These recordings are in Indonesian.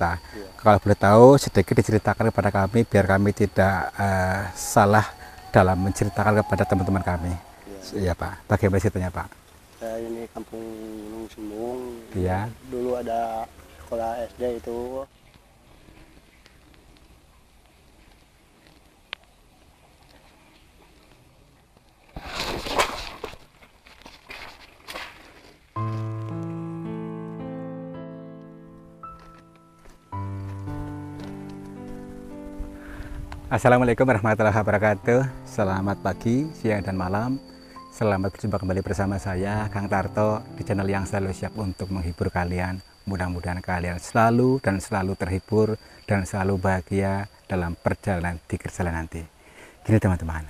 cerita. Kalau boleh tahu sedikit diceritakan kepada kami biar kami tidak salah dalam menceritakan kepada teman-teman kami. Iya Pak, bagaimana ceritanya Pak? Ini kampung Gunung Sumbung. Iya. Dulu ada sekolah SD itu. Assalamualaikum warahmatullahi wabarakatuh. Selamat pagi, siang, dan malam. Selamat berjumpa kembali bersama saya, Kang Tarto, di channel yang selalu siap untuk menghibur kalian. Mudah-mudahan kalian selalu terhibur dan selalu bahagia dalam perjalanan di kerjaan nanti. Gini teman-teman,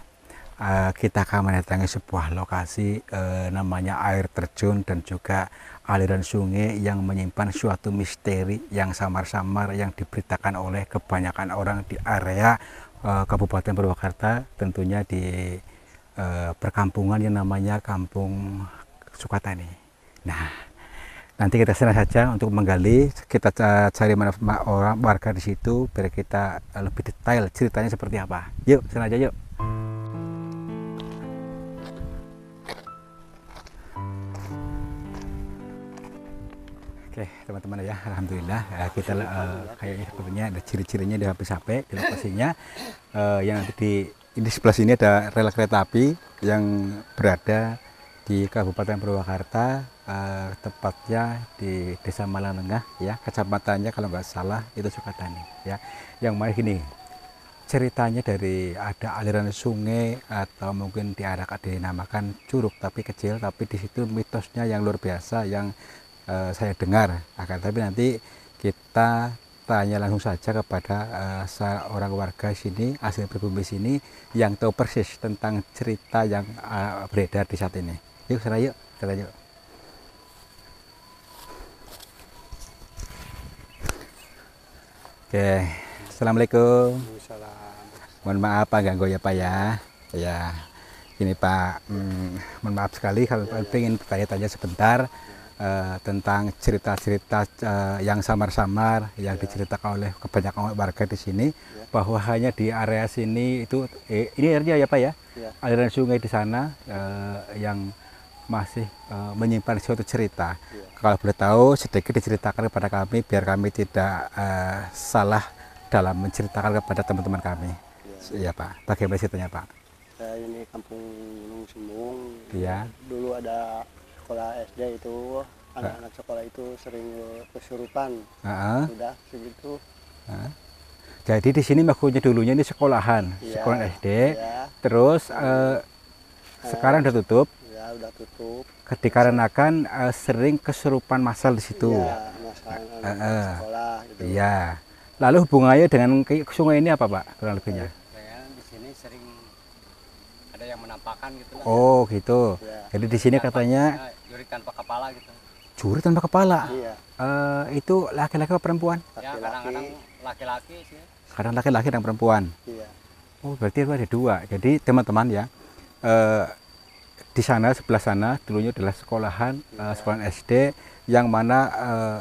kita akan mendatangi sebuah lokasi namanya air terjun dan juga aliran sungai yang menyimpan suatu misteri yang samar-samar yang diberitakan oleh kebanyakan orang di area Kabupaten Purwakarta, tentunya di perkampungan yang namanya Kampung Sukatani. Nah, nanti kita sana saja untuk menggali, kita cari mana orang warga di situ biar kita lebih detail ceritanya seperti apa. Yuk, sana aja yuk. Oke teman-teman ya, alhamdulillah kita kayaknya sepertinya ada ciri-cirinya di HP di lokasinya. Yang nanti di sebelah sini ada rel kereta api yang berada di Kabupaten Purwakarta, tepatnya di Desa Malanengah ya, kecamatannya kalau nggak salah itu Sukatani ya. Yang mana gini ceritanya, dari ada aliran sungai atau mungkin dinamakan curug tapi kecil, tapi di situ mitosnya yang luar biasa yang saya dengar. Tapi nanti kita tanya langsung saja kepada seorang warga sini, asli pribumi sini, yang tahu persis tentang cerita yang beredar di saat ini. Yuk, sana yuk, sana yuk. Oke, assalamualaikum. Mohon maaf Pak ganggu ya Pak ya. Ya, ini Pak, mohon maaf sekali kalau ingin bertanya-tanya sebentar tentang cerita-cerita yang samar-samar yang diceritakan oleh kebanyakan warga di sini, bahwa hanya di area sini itu ini airnya ya Pak ya, aliran sungai di sana yang masih menyimpan suatu cerita. Kalau boleh tahu sedikit diceritakan kepada kami biar kami tidak salah dalam menceritakan kepada teman-teman kami. Iya Pak, bagaimana ceritanya Pak? Ini kampung Gunung Sumbung. Iya. Dulu ada sekolah SD itu, anak-anak sekolah itu sering kesurupan. Sudah segitu. Jadi di sini maksudnya dulunya ini sekolahan, sekolah SD. Terus sekarang udah tutup. Ya, udah tutup. Dikarenakan sering kesurupan massal di situ. Ya, sekolah gitu. Iya. Lalu hubungannya dengan sungai ini apa Pak? Kurang lebihnya? Di sini sering ada yang menampakkan gitu lah. Oh gitu. Ya. Jadi di sini katanya Juri tanpa kepala gitu. juri tanpa kepala. Iya. Itu laki-laki atau perempuan? Ya kadang-kadang laki-laki sih. Kadang laki-laki dan perempuan. Iya. Oh berarti ada dua. Jadi teman-teman ya, di sana sebelah sana dulunya adalah sekolahan, sekolahan SD yang mana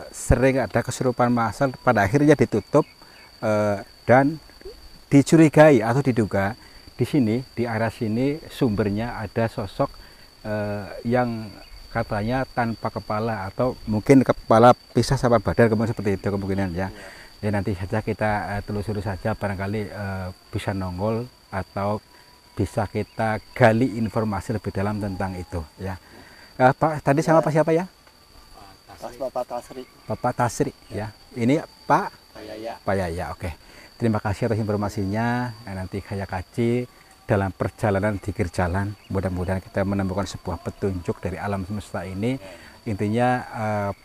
sering ada kesurupan massal, pada akhirnya ditutup dan dicurigai atau diduga di sini, di area sini sumbernya ada sosok yang katanya tanpa kepala atau mungkin kepala pisah sama badan, kemudian seperti itu kemungkinan ya. Ya nanti saja kita telusuri saja, barangkali bisa nongol atau bisa kita gali informasi lebih dalam tentang itu ya. Pak tadi sama Pak siapa ya? Bapak Tasri. Bapak Tasri ya. Ini Pak Yaya. Pak Yaya. Oke. Terima kasih atas informasinya. Nanti saya kaji dalam perjalanan dikir jalan. Mudah-mudahan kita menemukan sebuah petunjuk dari alam semesta ini. Intinya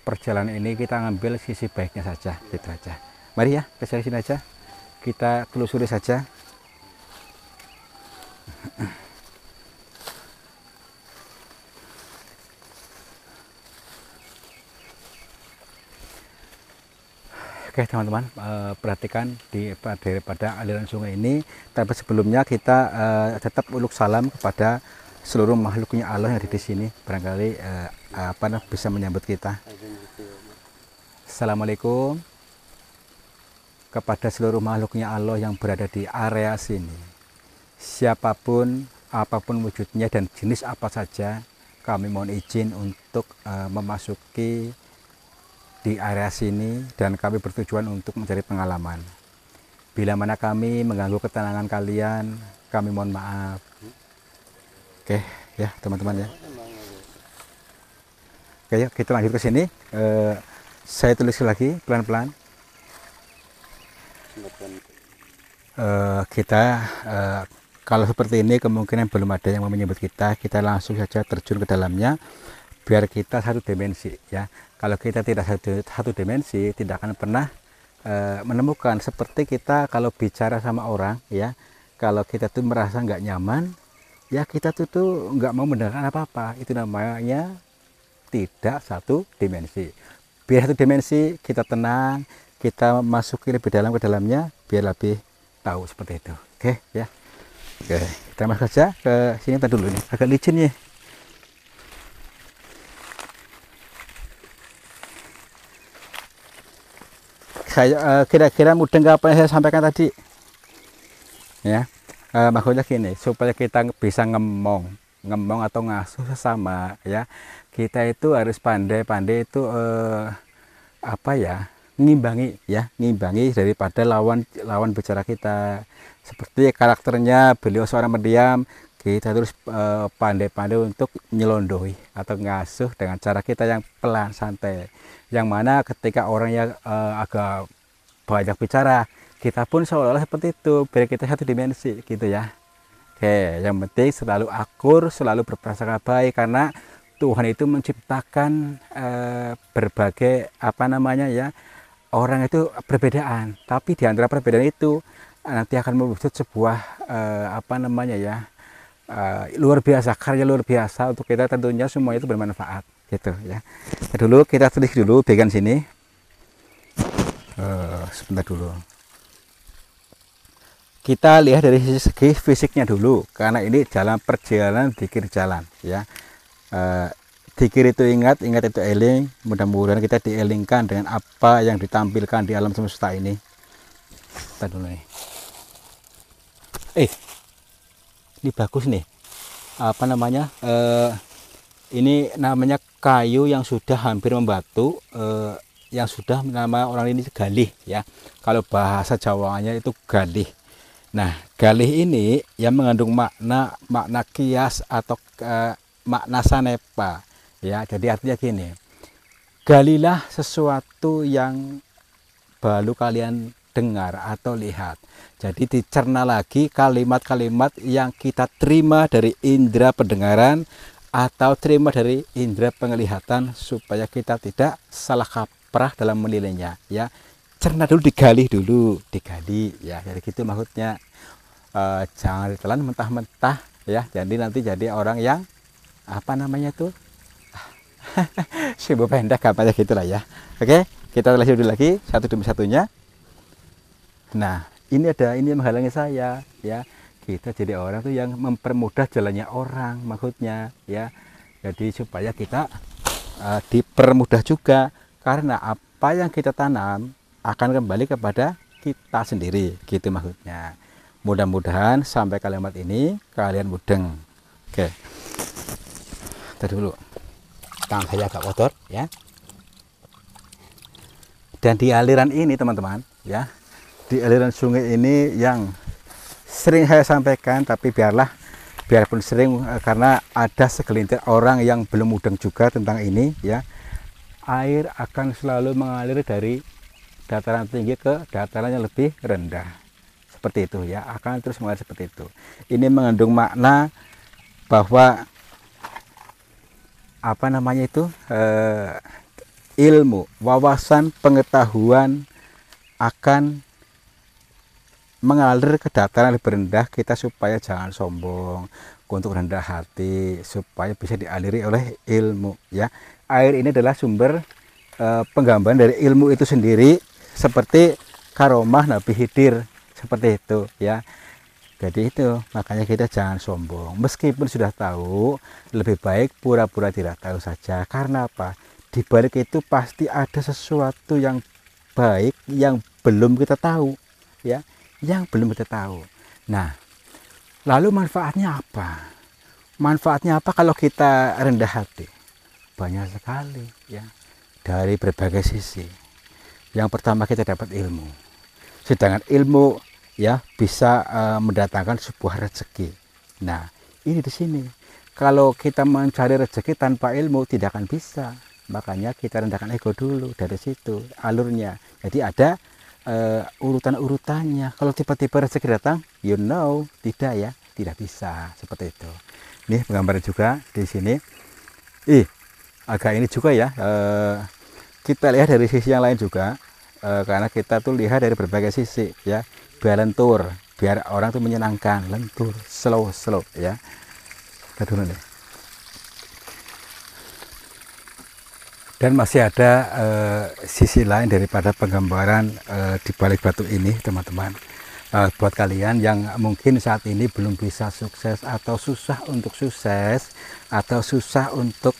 perjalanan ini kita ngambil sisi baiknya saja, gitu aja. Mari ya, ke sini aja. Kita telusuri saja. Oke teman-teman, perhatikan daripada aliran sungai ini. Tapi sebelumnya kita tetap uluk salam kepada seluruh makhluknya Allah yang ada di sini. Barangkali bisa menyambut kita. Assalamualaikum. kepada seluruh makhluknya Allah yang berada di area sini. Siapapun, apapun wujudnya dan jenis apa saja, kami mohon izin untuk memasuki di area sini dan kami bertujuan untuk mencari pengalaman. Bila mana kami mengganggu ketenangan kalian, kami mohon maaf. Oke, ya teman-teman ya. Oke, yuk kita lanjut ke sini. Saya tulis lagi pelan-pelan. Kita kalau seperti ini kemungkinan belum ada yang mau menyebut kita langsung saja terjun ke dalamnya biar kita satu dimensi ya. Kalau kita tidak satu dimensi tidak akan pernah menemukan. Seperti kita kalau bicara sama orang ya, kalau kita tuh merasa nggak nyaman ya, kita tuh nggak mau mendengarkan apa-apa, itu namanya tidak satu dimensi. Biar satu dimensi kita tenang, kita masuki lebih dalam ke dalamnya biar lebih tahu seperti itu. Oke ya. Oke, kita masuk saja ke sini. Tadi dulu nih, agak licin ya. Saya kira-kira mudeng apa yang saya sampaikan tadi ya. Maksudnya gini, supaya kita bisa ngomong atau ngasuh sesama ya, kita itu harus pandai-pandai itu apa ya, ngimbangi daripada lawan bicara kita. Seperti karakternya beliau seorang pendiam, kita terus pandai-pandai untuk nyelondohi atau ngasuh dengan cara kita yang pelan santai, yang mana ketika orangnya agak banyak bicara, kita pun seolah-olah seperti itu biar kita satu dimensi gitu ya. Oke, yang penting selalu akur, selalu berprasangka baik, karena Tuhan itu menciptakan berbagai apa namanya ya, orang itu perbedaan, tapi di antara perbedaan itu nanti akan mewujud sebuah apa namanya ya, luar biasa, karya luar biasa untuk kita, tentunya semua itu bermanfaat gitu ya. Dulu kita tulis dulu bagian sini, sebentar dulu kita lihat dari segi fisiknya dulu, karena ini jalan perjalanan dikir jalan ya. Dikir itu ingat itu eling, mudah-mudahan kita dielingkan dengan apa yang ditampilkan di alam semesta ini. Kita dulu nih. Ini bagus nih. Apa namanya? Ini namanya kayu yang sudah hampir membatu, yang sudah nama orang ini galih ya. Kalau bahasa Jawanya itu galih. Nah, galih ini yang mengandung makna kias atau makna sanepa ya. Jadi artinya gini, galilah sesuatu yang baru kalian dengar atau lihat. Jadi dicerna lagi kalimat-kalimat yang kita terima dari indera pendengaran atau terima dari indera penglihatan, supaya kita tidak salah kaprah dalam menilainya ya. Cerna dulu, digali ya. Jadi gitu maksudnya. Jangan ditelan mentah-mentah ya. Jadi nanti jadi orang yang apa namanya tuh sibuk pendek apa aja gitulah ya. Oke, kita lanjut dulu lagi satu demi satunya. Nah, ini menghalangi saya ya. Kita jadi orang tuh yang mempermudah jalannya orang maksudnya ya. Jadi supaya kita dipermudah juga, karena apa yang kita tanam akan kembali kepada kita sendiri gitu maksudnya. Mudah-mudahan sampai kalimat ini kalian mudeng. Oke, tadi dulu tangan saya agak kotor ya. Dan di aliran ini teman-teman ya, di aliran sungai ini yang sering saya sampaikan, tapi biarpun sering, karena ada segelintir orang yang belum mudeng juga tentang ini ya. Air akan selalu mengalir dari dataran tinggi ke dataran yang lebih rendah, seperti itu ya, akan terus mengalir seperti itu. Ini mengandung makna bahwa apa namanya itu, ilmu, wawasan, pengetahuan akan mengalir ke dataran lebih rendah kita, supaya jangan sombong, untuk rendah hati, supaya bisa dialiri oleh ilmu ya. Air ini adalah sumber penggambaran dari ilmu itu sendiri, seperti karomah Nabi Khidir seperti itu ya. Jadi itu makanya kita jangan sombong, meskipun sudah tahu, lebih baik pura-pura tidak tahu saja. Karena apa? Di balik itu pasti ada sesuatu yang baik yang belum kita tahu, ya, yang belum kita tahu. Nah, lalu manfaatnya apa? Manfaatnya apa kalau kita rendah hati? Banyak sekali, ya, dari berbagai sisi. Yang pertama, kita dapat ilmu. Sedangkan ilmu, ya, bisa mendatangkan sebuah rezeki. Nah, ini di sini. Kalau kita mencari rezeki tanpa ilmu tidak akan bisa. Makanya kita rendahkan ego dulu, dari situ alurnya. Jadi ada urutan-urutannya. Kalau tiba-tiba rezeki datang, tidak, ya, tidak bisa seperti itu. Ini penggambaran juga di sini. Agak ini juga, ya, kita lihat dari sisi yang lain juga, karena kita tuh lihat dari berbagai sisi, ya, biar lentur, biar orang tuh menyenangkan, lentur, slow, ya. Kita dulu nih. Dan masih ada sisi lain daripada penggambaran di balik batu ini, teman-teman. Buat kalian yang mungkin saat ini belum bisa sukses, atau susah untuk sukses, atau susah untuk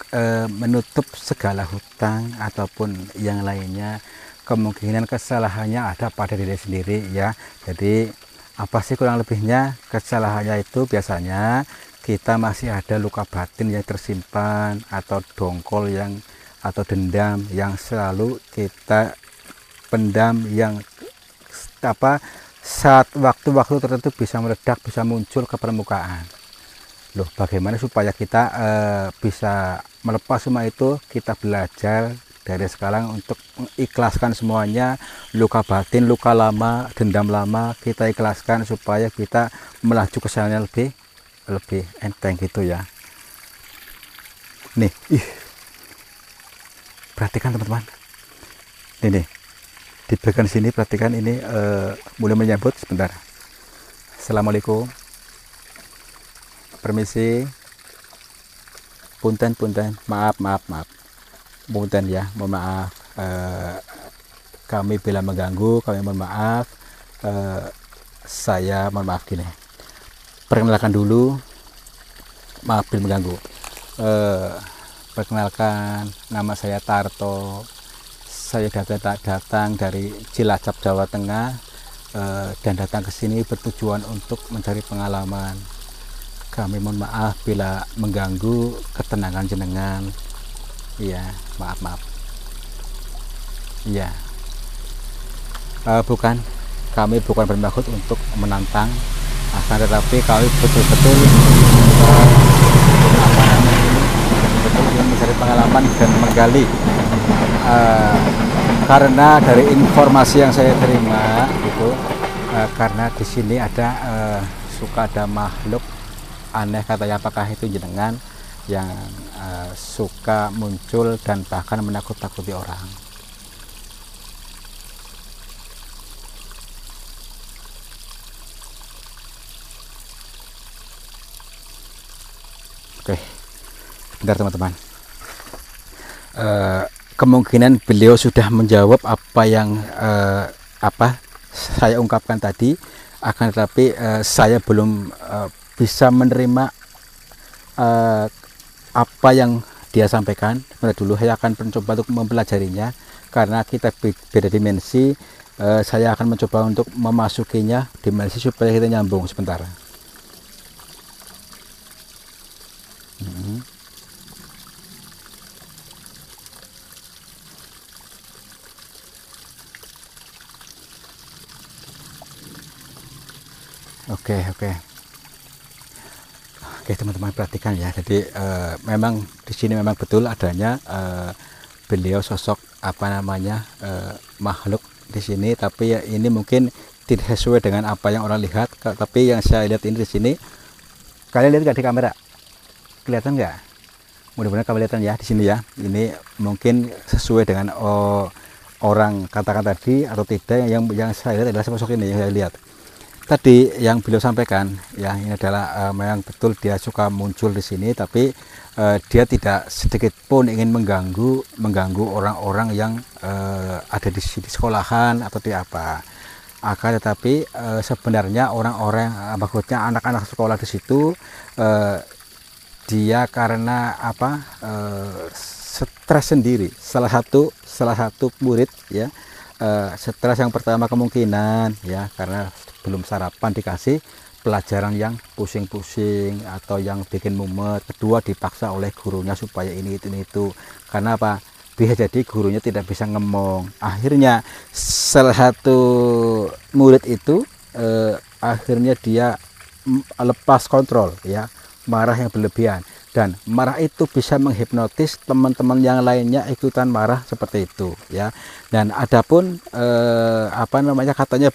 menutup segala hutang ataupun yang lainnya, kemungkinan kesalahannya ada pada diri sendiri, ya. Jadi apa sih kurang lebihnya? Kesalahannya itu biasanya kita masih ada luka batin yang tersimpan, atau dongkol yang, atau dendam yang selalu kita pendam, yang saat waktu-waktu tertentu bisa meledak, bisa muncul ke permukaan. Loh, bagaimana supaya kita bisa melepas semua itu? Kita belajar dari sekarang untuk mengikhlaskan semuanya, luka batin, luka lama, dendam lama, kita ikhlaskan supaya kita melaju ke sana lebih enteng gitu, ya. Nih, perhatikan teman-teman, ini di bagian sini, perhatikan ini, mulai menyambut. Sebentar. Assalamualaikum, permisi, punten, maaf, punten, ya, mohon maaf, kami bila mengganggu, kami mohon maaf. Saya mohon maaf gini, perkenalkan dulu, maaf bila mengganggu. Perkenalkan, nama saya Tarto. Saya datang dari Cilacap, Jawa Tengah, dan datang ke sini bertujuan untuk mencari pengalaman. Kami mohon maaf bila mengganggu ketenangan jenengan. Iya, maaf. Iya. Bukan, kami bukan bermaksud untuk menantang, akan tetapi kami betul-betul mencari pengalaman dan menggali, karena dari informasi yang saya terima itu, karena di sini ada suka ada makhluk aneh, katanya, apakah itu jenengan yang suka muncul dan bahkan menakut-takuti orang. Oke, bentar teman-teman. Kemungkinan beliau sudah menjawab apa yang saya ungkapkan tadi, akan tetapi saya belum bisa menerima apa yang dia sampaikan. Sebentar dulu, saya akan mencoba untuk mempelajarinya, karena kita beda dimensi. Saya akan mencoba untuk memasukinya dimensi supaya kita nyambung. Sebentar. Oke, teman-teman, perhatikan, ya. Jadi memang di sini memang betul adanya beliau sosok makhluk di sini, tapi ya ini mungkin tidak sesuai dengan apa yang orang lihat. Tapi yang saya lihat ini di sini, kalian lihat nggak di kamera? Kelihatan nggak? Mudah-mudahan kalian lihat, ya, di sini, ya. Ini mungkin sesuai dengan orang katakan tadi atau tidak. Yang saya lihat adalah sosok ini yang saya lihat tadi, yang beliau sampaikan, ya. Ini adalah memang betul dia suka muncul di sini, tapi dia tidak sedikit pun ingin mengganggu orang-orang yang ada di sekolahan atau di apa. Akan tetapi sebenarnya orang-orang, maksudnya anak-anak sekolah di situ, dia karena stres sendiri. Salah satu murid, ya, stres yang pertama kemungkinan ya karena belum sarapan dikasih pelajaran yang pusing-pusing atau yang bikin mumet. Kedua dipaksa oleh gurunya supaya ini itu. Karena apa? Bisa jadi gurunya tidak bisa ngomong. Akhirnya salah satu murid itu akhirnya dia lepas kontrol ya, marah yang berlebihan, dan marah itu bisa menghipnotis teman-teman yang lainnya ikutan marah seperti itu ya. Dan adapun apa namanya, katanya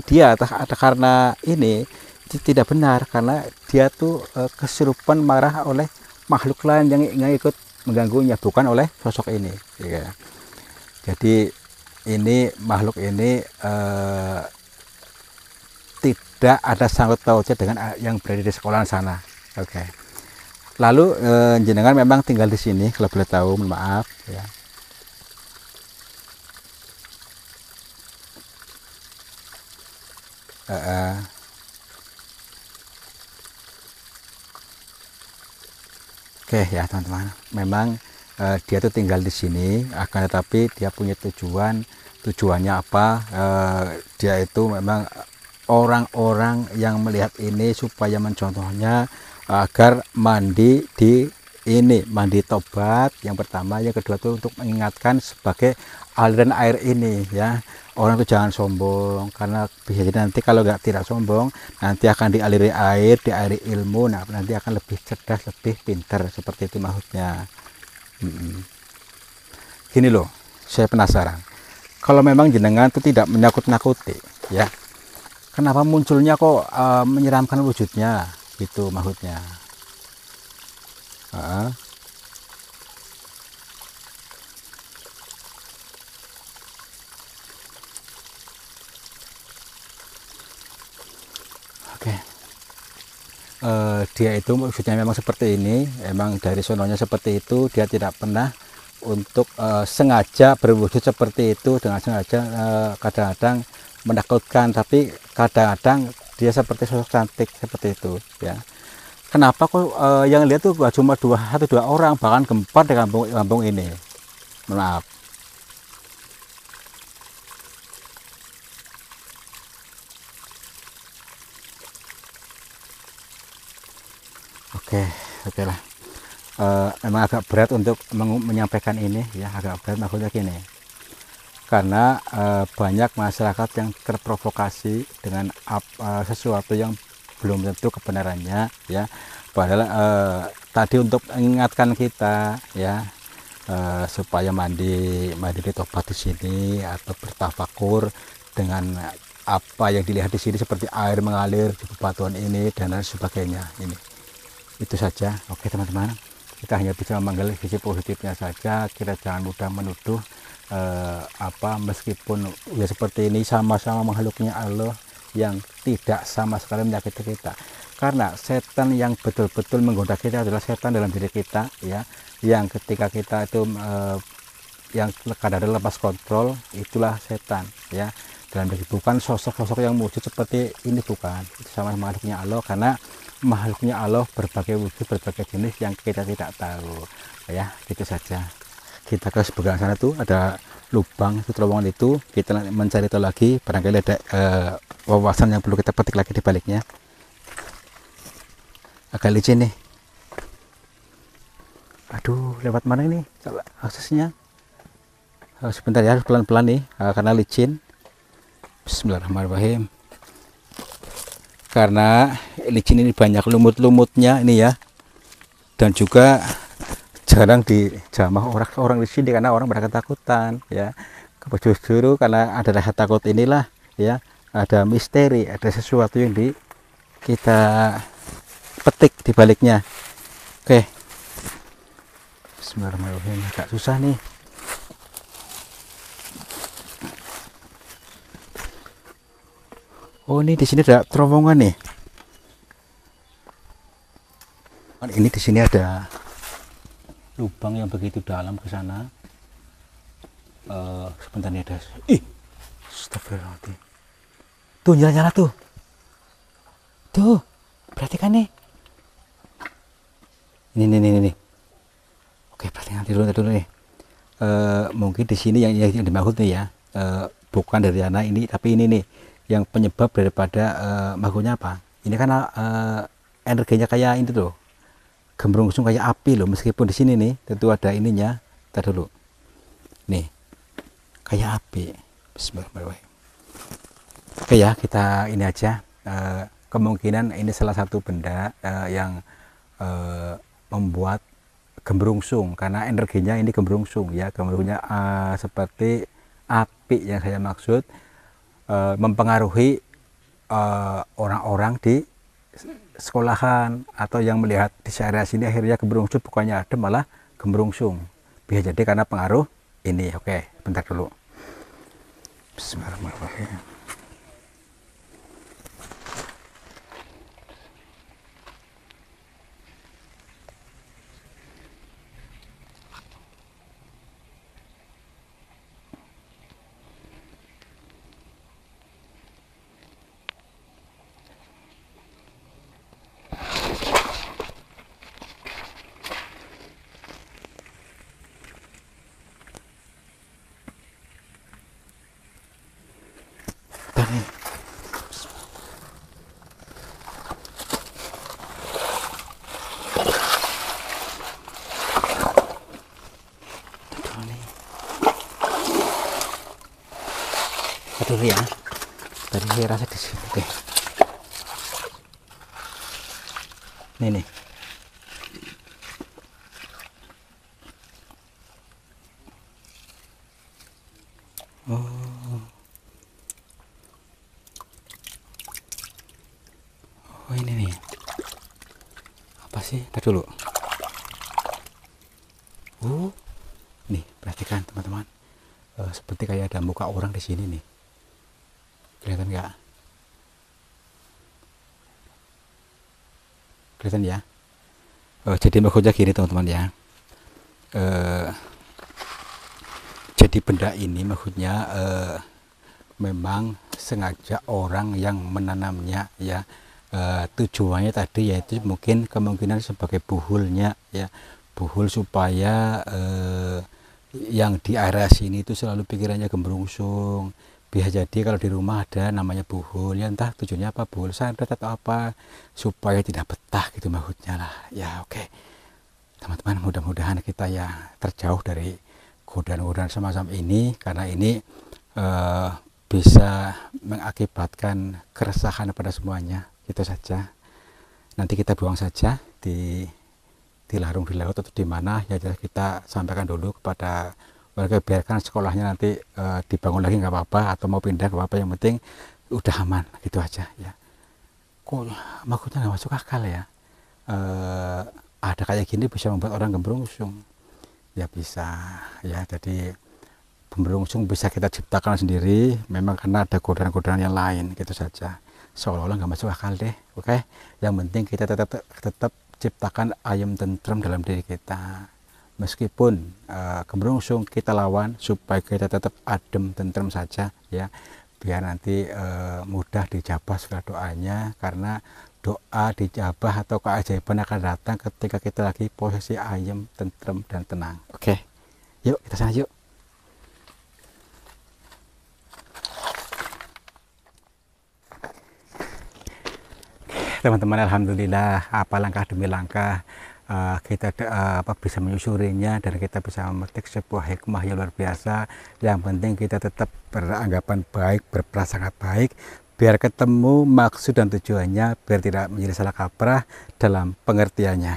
dia karena ini itu tidak benar, karena dia tuh kesurupan marah oleh makhluk lain yang ikut mengganggunya, bukan oleh sosok ini ya. Jadi ini makhluk ini tidak ada sangkut pautnya dengan yang berada di sekolahan sana. Oke. Lalu jenengan memang tinggal di sini, kalau boleh tahu, mohon maaf ya. Oke ya teman-teman, memang dia tuh tinggal di sini, akan tetapi dia punya tujuannya apa? Dia itu memang orang-orang yang melihat ini supaya mencontohnya agar mandi mandi tobat yang pertama, yang kedua itu untuk mengingatkan sebagai aliran air ini ya. Orang itu jangan sombong, karena bisa jadi nanti kalau tidak sombong nanti akan dialiri air, dialiri ilmu, nah nanti akan lebih cerdas, lebih pintar, seperti itu maksudnya. Gini loh, saya penasaran, kalau memang jenengan itu tidak menakut-nakuti ya, kenapa munculnya kok menyeramkan wujudnya gitu maksudnya. Oke. Dia itu wujudnya memang seperti ini, emang dari sononya seperti itu, dia tidak pernah untuk sengaja berwujud seperti itu dengan sengaja. Kadang-kadang menakutkan, tapi kadang-kadang dia seperti sosok cantik seperti itu ya. Kenapa kok yang lihat tuh cuma satu dua orang, bahkan gempar di kampung ini. Maaf. Oke lah. Memang agak berat untuk menyampaikan ini ya, agak berat maksudnya gini. Karena banyak masyarakat yang terprovokasi dengan sesuatu yang belum tentu kebenarannya ya. Padahal tadi untuk mengingatkan kita ya, supaya mandi di tobat di sini atau bertafakur dengan apa yang dilihat di sini seperti air mengalir di bebatuan ini dan lain sebagainya. Ini itu saja. Oke teman-teman, kita hanya bisa memanggil sisi positifnya saja. Kita jangan mudah menuduh meskipun ya seperti ini sama-sama makhluknya Allah yang tidak sama sekali menyakiti kita. Karena setan yang betul-betul menggoda kita adalah setan dalam diri kita ya, yang ketika kita itu yang kadang lepas kontrol, itulah setan ya. Dalam diri, bukan sosok-sosok yang wujud seperti ini, bukan. Itu sama makhluknya Allah, karena makhluknya Allah berbagai wujud, berbagai jenis yang kita tidak tahu ya. Gitu saja. Kita ke sebelah sana tuh ada lubang, itu terowongan itu, kita mencari tahu lagi, barangkali ada wawasan yang perlu kita petik lagi di baliknya. Agak licin nih. Aduh, lewat mana ini aksesnya? Sebentar ya, pelan-pelan nih, karena licin. Bismillahirrahmanirrahim. Karena licin ini banyak lumut-lumutnya ini ya, dan juga jarang dijamah orang di sini karena orang pada ketakutan ya. Justru karena ada rasa takut inilah ya, ada misteri, ada sesuatu yang kita petik di baliknya. Oke. Bismillahirrahmanirrahim. Agak susah nih. Oh, ini di sini ada terowongan nih. Ini di sini ada lubang yang begitu dalam ke sana. Sebentar nih ada. Astagfirullahaladzim. Tuh nyala-nyala tuh. Tuh, perhatikan nih. Ini. Oke, perhatikan dulu nih. Mungkin di sini yang dimaksud nih ya. bukan dari tanah ini, tapi ini nih yang penyebab daripada maghribnya apa? Ini kan energinya kayak ini loh, gemerungsung kayak api loh, meskipun di sini nih tentu ada ininya. Kita dulu nih kayak api. Bismillahirrahmanirrahim. Oke ya, kita ini aja, kemungkinan ini salah satu benda yang membuat gemerungsung, karena energinya ini gemerungsung ya, gemerungsungnya seperti api yang saya maksud, mempengaruhi orang-orang di sekolahan atau yang melihat di area sini, akhirnya gemerungsung, bukannya adem malah gemerungsung. Bisa jadi karena pengaruh ini. Oke, bentar dulu. Bismillahirrahmanirrahim. Dulu ya, tadi saya rasa di sini. Oke, nih oh ini nih apa sih? Tadi dulu. Nih perhatikan teman-teman, seperti kayak ada muka orang di sini nih. Kelihatan nggak? Kelihatan ya? Jadi maksudnya gini teman-teman ya. Jadi benda ini maksudnya memang sengaja orang yang menanamnya ya. Tujuannya tadi yaitu mungkin kemungkinan sebagai buhulnya ya, buhul supaya yang di area sini itu selalu pikirannya gemerungsung. Bisa jadi kalau di rumah ada namanya buhul ya, entah tujuannya apa, buhul santet atau apa, supaya tidak betah gitu maksudnya lah ya. Oke teman-teman, mudah-mudahan kita ya terjauh dari godaan-godaan semacam ini, karena ini bisa mengakibatkan keresahan pada semuanya. Itu saja, nanti kita buang saja di larung di laut atau di mana ya, kita sampaikan dulu kepada warga, biarkan sekolahnya nanti dibangun lagi nggak apa-apa, atau mau pindah nggak apa-apa, yang penting udah aman, gitu aja ya. Kok maksudnya nggak masuk akal ya, ada kayak gini bisa membuat orang gemerungsung ya, bisa ya. Jadi gemerungsung bisa kita ciptakan sendiri, memang karena ada godaan-godaan yang lain, gitu saja. Seolah-olah nggak masuk akal deh. Oke, yang penting kita tetap ciptakan ayam tentrem dalam diri kita. Meskipun gemerungsung, kita lawan supaya kita tetap adem tentrem saja ya, biar nanti mudah dijabah segala doanya, karena doa dijabah atau keajaiban akan datang ketika kita lagi posisi ayam tentrem dan tenang. Oke, yuk kita sana yuk. Teman-teman, alhamdulillah, apa langkah demi langkah kita bisa menyusurinya, dan kita bisa memetik sebuah hikmah yang luar biasa. Yang penting kita tetap beranggapan baik, berprasangka baik, biar ketemu maksud dan tujuannya, biar tidak menjadi salah kaprah dalam pengertiannya.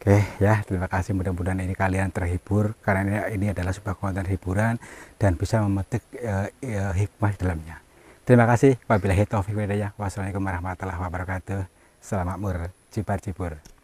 Oke ya, terima kasih, mudah-mudahan ini kalian terhibur, karena ini adalah sebuah konten hiburan dan bisa memetik hikmah di dalamnya. Terima kasih. Wabillahi taufiq wal hidayah. Wassalamualaikum warahmatullahi wabarakatuh. Selamat mur, cibar-cibur.